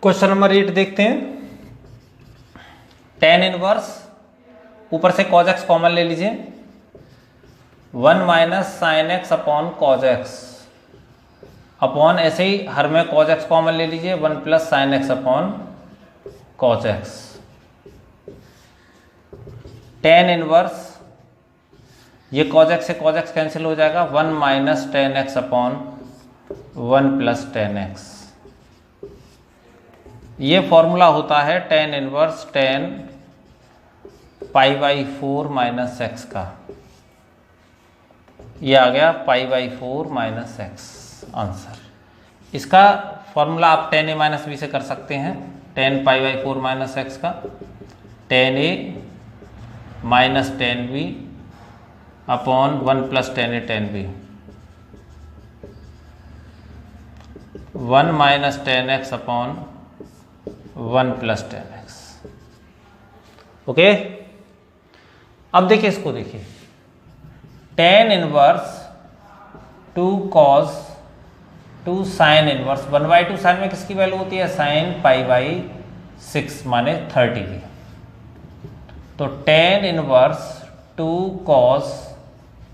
Question number 8 देखते हैं। Tan inverse, ऊपर से कॉज एक्स कॉमन ले लीजिए, 1 minus sine x upon cos x upon, ऐसे ही हर में कॉज एक्स कॉमन ले लीजिए, 1 plus sine x upon cos x. Tan inverse, ये कॉज एक्स से कॉज एक्स कैंसिल हो जाएगा, 1 minus ten X upon 1 plus ten x. ये फॉर्मूला होता है tan inverse tan pi by 4 minus x का। ये आ गया पाई बाई 4 माइनस एक्स आंसर। इसका फॉर्मूला आप टेन ए माइनस बी से कर सकते हैं। Ten pi by 4 minus x का ten A minus ten B upon 1 plus ten A ten B, 1 minus ten X upon 1 plus ten X. Okay, अब देखिए इसको, देखिए ten inverse 2 cos 2 sine inverse 1/2 sine में किसकी वैल्यू होती है? Sine pi by 6 माने 30 की। तो टेन इनवर्स 2 कॉस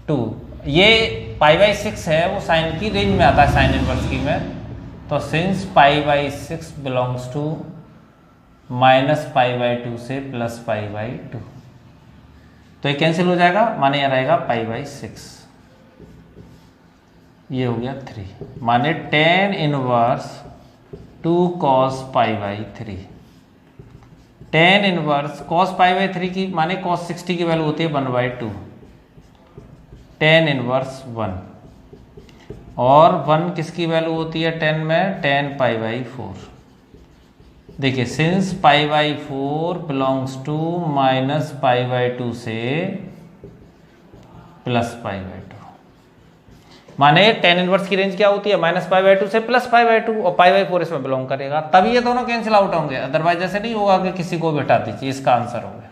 2, ये पाई बाई 6 है, वो साइन की रेंज में आता है, साइन इनवर्स की में। तो since pi by 6 belongs to minus pi by 2 से प्लस पाई बाई 2, तो ये कैंसिल हो जाएगा, माने यह रहेगा पाई बाई 6, ये हो गया 3, माने ten inverse 2 cos pi by 3। Tan inverse cos pi by 3 की माने कॉस 60 की वैल्यू होती है 1/2, टेन इनवर्स 1, और 1 किसकी वैल्यू होती है 10 में? 10 पाई बाई 4। देखिए since pi by 4 belongs to minus pi by 2 से प्लस पाई बाई 2, माने टेन इनवर्स की रेंज क्या होती है? माइनस पाई बाई 2 से प्लस पाई बाई 2, और पाई बाई 4 इसमें बिलोंग करेगा, तभी ये दोनों कैंसिल आउट होंगे। अदरवाइज ऐसे नहीं होगा कि किसी को भी हटा दीजिए। इसका आंसर हो गया।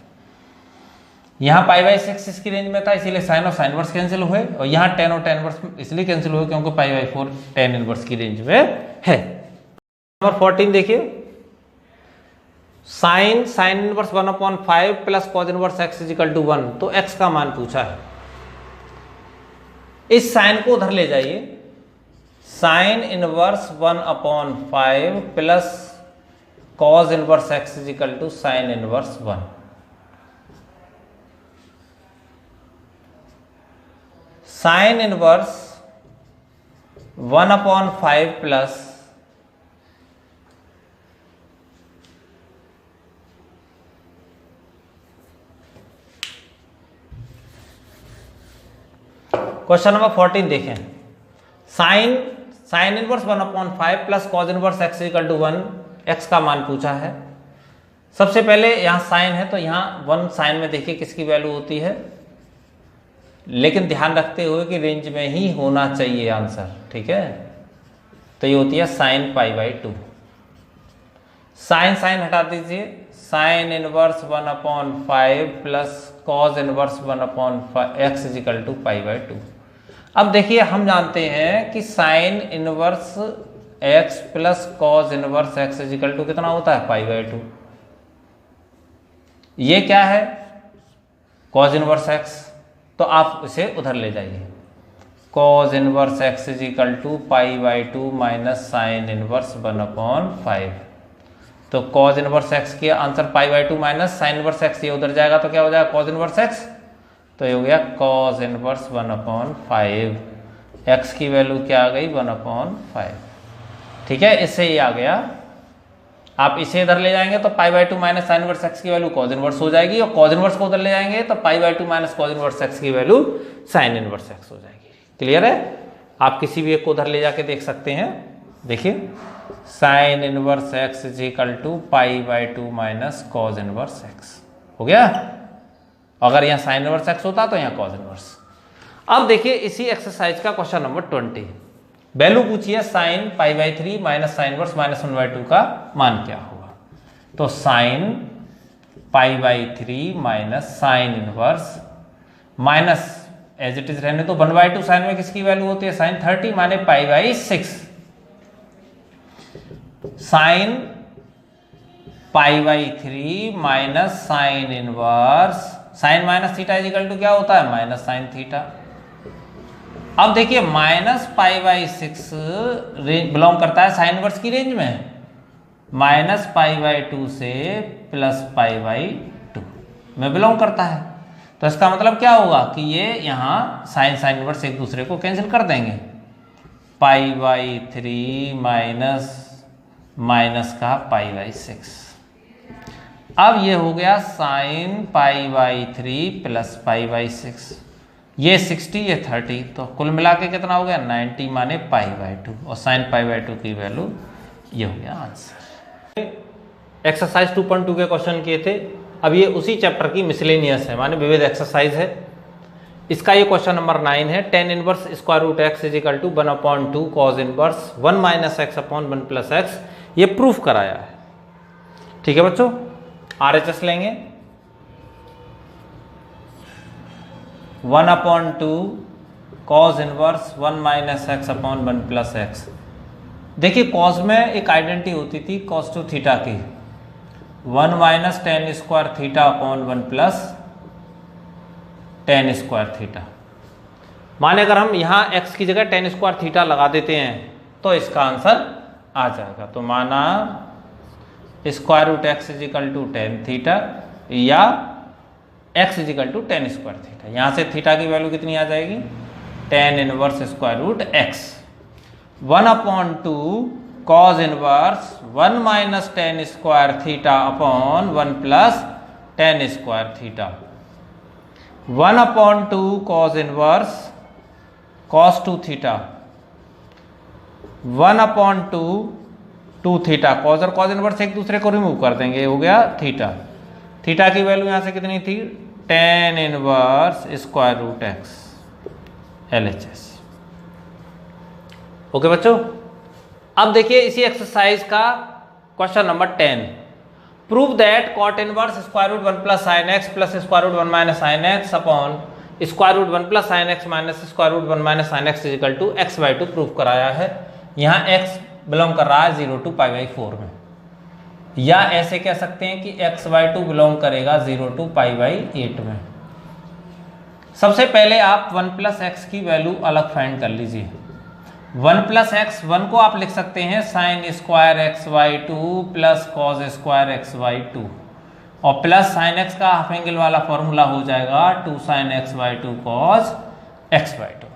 यहाँ पाई बाई 6 इसकी रेंज में था, इसीलिए साइन और साइन इनवर्स कैंसिल हुए, और यहाँ टेन और टेन इनवर्स इसलिए कैंसिल हुए क्योंकि पाई बाई 4 टेन इनवर्स की रेंज में है। नंबर 14 देखिए, sine inverse 1/5 plus cos inverse x is equal to 1, तो एक्स का मान पूछा है। इस साइन को उधर ले जाइए, sine inverse 1/5 plus cos inverse x is equal to sine inverse 1। Sine inverse 1/5 plus question number 14 देखें। Sine inverse 1/5 plus cos inverse x equal to 1, x का मान पूछा है। सबसे पहले यहाँ साइन है तो यहाँ 1 साइन में देखिए किसकी वैल्यू होती है, लेकिन ध्यान रखते हुए कि रेंज में ही होना चाहिए आंसर, ठीक है। तो ये होती है साइन पाई बाई 2। साइन हटा दीजिए, sine inverse 1/5 plus cos inverse 1/5 x is equal to pi by 2। अब देखिए हम जानते हैं कि sine inverse x plus cos inverse x is equal to कितना होता है? Pi by 2। ये क्या है? कॉज इनवर्स एक्स, तो आप इसे उधर ले जाइए, cos inverse x is equal to pi by 2 minus sine inverse 1/5। तो कॉज इनवर्स एक्स के answer pi by 2 minus sine inverse x, ये उधर जाएगा तो क्या हो जाएगा? कॉज इनवर्स एक्स, तो ये हो गया कॉज इनवर्स 1/5। एक्स की वैल्यू क्या आ गई? 1/5, ठीक है। इससे ये आ गया। आप इसे इधर ले जाएंगे तो pi by 2 minus sine inverse x की वैल्यू कॉज इनवर्स हो जाएगी, और कॉज इनवर्स को उधर ले जाएंगे तो pi by 2 minus cos inverse x की वैल्यू साइन इनवर्स एक्स हो जाएगी। क्लियर है? आप किसी भी एक को उधर ले जाके देख सकते हैं। देखिए sine inverse x is equal to pi by 2 minus cos inverse x हो गया। अगर यहाँ साइन इनवर्स एक्स होता तो यहाँ कॉज इनवर्स। अब देखिए इसी एक्सरसाइज का क्वेश्चन नंबर 20, वैल्यू पूछी है sine pi by 3 minus sine inverse minus 1/2 it is क्या होगा। तो sine pi by 3 minus sine inverse minus as it is रहने तो 1/2 साइन में किसकी वैल्यू होती है? साइन 30 माने pi by 6। Sine π/3 minus sine inverse sine minus theta is equal to क्या होता है माइनस साइन थीटा। अब देखिए -π/6 बिलोंग करता है साइन इनवर्स की रेंज में, -π/2 से +π/2 में बिलोंग करता है। तो इसका मतलब क्या होगा कि ये यहाँ साइन इनवर्स एक दूसरे को कैंसिल कर देंगे। π/3 माइनस का π/6। अब ये हो गया साइन π/3 प्लस π/6, ये 60 ये 30, तो कुल मिला के कितना हो गया 90 माने π/2 और साइन π/2 की वैल्यू ये हो गया आंसर। एक्सरसाइज 2.2 के क्वेश्चन किए थे। अब ये उसी चैप्टर की मिसलेनियस है, माने विविध एक्सरसाइज है। इसका ये क्वेश्चन नंबर 9 है। tan inverse square root x is equal to 1/2 cos inverse 1 minus x upon 1 plus x, ये प्रूफ कराया है। ठीक है बच्चों, RHS लेंगे 1/2 cos inverse 1 minus x upon 1 plus x। देखिए cos में एक आइडेंटिटी होती थी cos टू थीटा की, 1 minus tan square theta upon 1 plus tan square theta. माने अगर हम यहाँ x की जगह tan स्क्वायर थीटा लगा देते हैं तो इसका आंसर आ जाएगा। तो माना square root x is equal to tan theta या x is equal to tan square theta. यहाँ से थीटा की वैल्यू कितनी आ जाएगी tan inverse square root x 1/2 cos inverse 1 minus tan square theta upon 1 plus tan square theta. 1/2 cos inverse cos 2 theta 1/2 2 theta, cos और cos inverse एक दूसरे को रिमूव कर देंगे, हो गया थीटा। थीटा की वैल्यू यहां से कितनी थी tan inverse square root x LHS। Okay बच्चों, अब देखिए इसी एक्सरसाइज का question number 10। Prove that cot inverse square root 1 plus sine x plus square root 1 minus sine x upon square root 1 plus sine x minus square root 1 minus sine x is equal to x/2 prove कराया है। यहाँ x belong कर रहा है 0 to π/4 में, या ऐसे कह सकते हैं कि x/2 बिलोंग करेगा 0 टू π/8 में। सबसे पहले आप 1 प्लस एक्स की वैल्यू अलग फाइंड कर लीजिए। 1 प्लस एक्स 1 को आप लिख सकते हैं sine square x/2 plus cos square x/2 और प्लस साइन एक्स का हाफ एंगल वाला फॉर्मूला हो जाएगा 2 साइन x/2 कॉस x/2।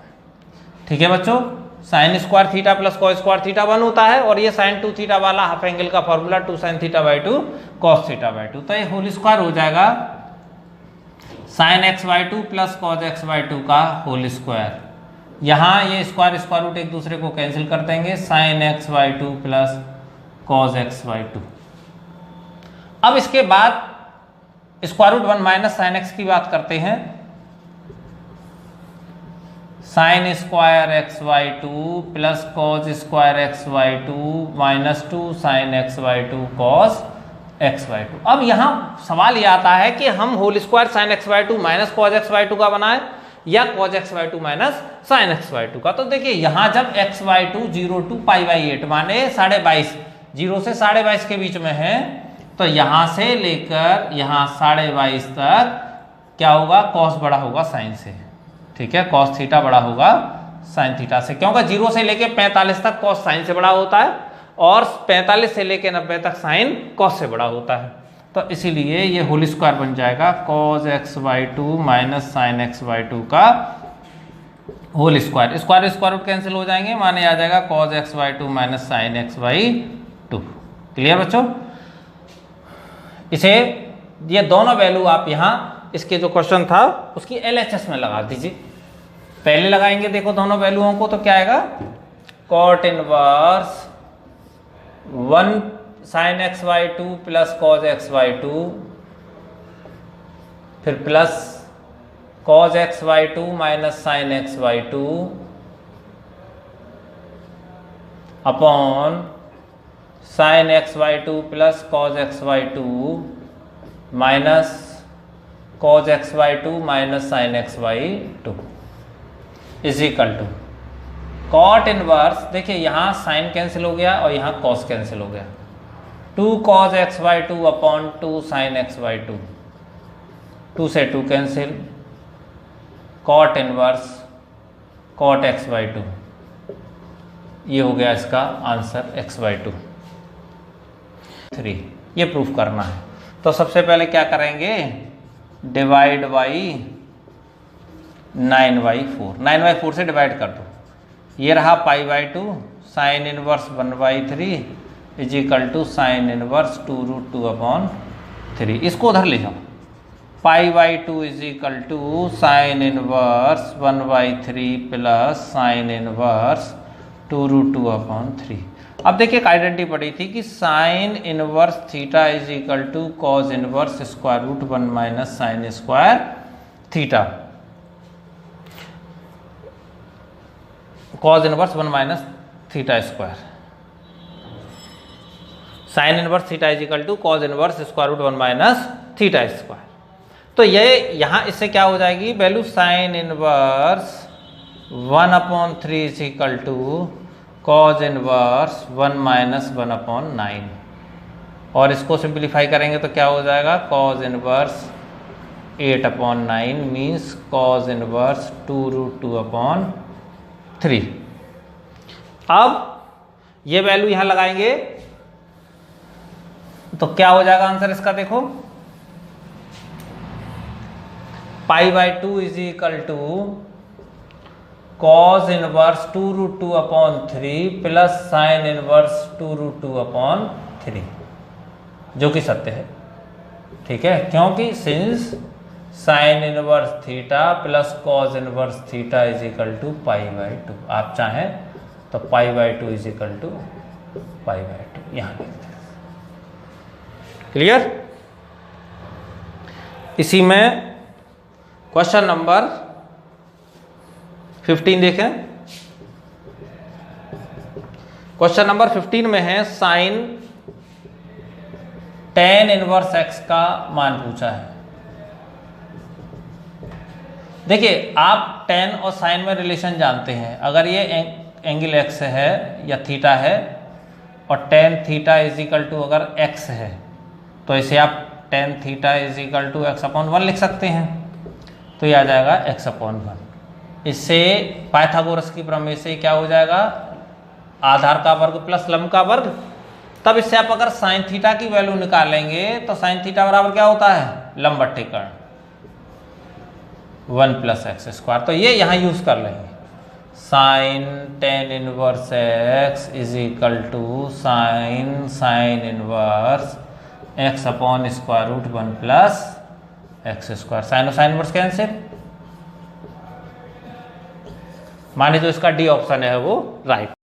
ठीक है बच्चों, sign square theta plus cos square theta 1 होता है और ये साइन 2 थीटा वाला हाफ एंगल का फॉर्मूला 2 साइन थीटा/2 कॉस थीटा/2। तो ये होल स्क्वायर हो जाएगा sign x/2 plus cos x/2 का होल स्क्वायर। यहाँ ये स्क्वायर स्क्वायर रूट एक दूसरे को कैंसिल कर देंगे, sign x/2 plus cos x/2। अब इसके बाद square root 1 minus sine x की बात करते हैं। Sine square x/2 plus cos square x/2 minus 2 sine x/2 cos x/2। अब यहाँ सवाल ये आता है कि हम whole square sine x/2 minus cos x/2 का बनाए या cos x/2 minus sine x/2 का। तो देखिए यहाँ जब x/2 0 टू π/8 माने 22.5 0 से 22.5 के बीच में है, तो यहाँ से लेकर यहाँ 22.5 तक क्या होगा cos बड़ा होगा साइन से। ठीक है, cos थीटा बड़ा होगा साइन थीटा से, क्योंकि 0 से लेकर 45 तक cos साइन से बड़ा होता है और 45 से लेकर 90 तक साइन cos से बड़ा होता है। तो इसीलिए ये होल स्क्वायर बन जाएगा cos x/2 minus sine x/2 का whole square. Square square root cancel हो जाएंगे, माने आ जाएगा cos x/2 minus sine x/2। Clear बच्चों? इसे ये दोनों वैल्यू आप यहाँ इसके जो क्वेश्चन था उसकी LHS में लगा दीजिए। पहले लगाएंगे देखो दोनों वैल्यूओं को, तो क्या आएगा cot inverse 1 sine x/2 plus cos x/2 फिर plus cos x/2 minus sine x/2 upon sine x/2 plus cos x/2 minus cos x/2 minus sine x/2 is equal to cot inverse. देखिए यहाँ साइन कैंसिल हो गया और यहाँ cos cancel हो गया, 2 cos x by 2 upon 2 sin x by 2, 2 से 2 cancel, cot inverse cot x by 2, ये हो गया इसका आंसर x बाई 2 3। ये प्रूफ करना है। तो सबसे पहले क्या करेंगे, डिवाइड बाई 9/4, 9/4 से डिवाइड कर दो, ये रहा pi by 2 sine inverse 1/3 is equal to sine inverse 2√2 upon 3। इसको उधर ले जाओ, pi by 2 is equal to sine inverse 1/3 plus sine inverse 2√2 upon 3। अब देखिए एक आइडेंटिटी पड़ी थी कि sine inverse theta is equal to cos inverse square root 1 minus sine square theta, cos inverse 1 minus theta square, sine inverse theta is equal to cos inverse square root 1 minus theta square. तो ये यहां इससे क्या हो जाएगी value, sine inverse 1/3 is equal to cos inverse 1 minus 1/9, और इसको simplify करेंगे तो क्या हो जाएगा, cos inverse 8/9 means cos inverse 2√2 upon 3। अब ये वैल्यू यहां लगाएंगे तो क्या हो जाएगा आंसर इसका, देखो pi by 2 is equal to cos inverse 2√2 upon 3 plus sine inverse 2√2 upon 3, जो कि सत्य है। ठीक है, क्योंकि since sine inverse theta plus cos inverse theta is equal to pi by 2, आप चाहें तो pi by 2 is equal to pi by 2 यहां लिखते हैं। क्लियर? इसी में क्वेश्चन नंबर 15 देखें। क्वेश्चन नंबर 15 में है साइन tan इनवर्स x का मान पूछा है। देखिए आप tan और sin में रिलेशन जानते हैं, अगर ये एंगल x है या थीटा है और tan theta is equal to अगर x है तो इसे आप tan theta is equal to x/1 लिख सकते हैं, तो ये आ जाएगा x/1। इससे पाइथागोरस की प्रमेय से क्या हो जाएगा, आधार का वर्ग प्लस लंब का वर्ग। तब इससे आप अगर साइन थीटा की वैल्यू निकालेंगे तो साइन थीटा बराबर क्या होता है, लंब बट्टे कर्ण 1 प्लस एक्स स्क्वायर। तो ये यहाँ यूज कर लेंगे, sine tan inverse x is equal to sine inverse x/√1 plus x square. Sine और साइन इनवर्स कैंसिल, माने जो इसका डी ऑप्शन है वो राइट।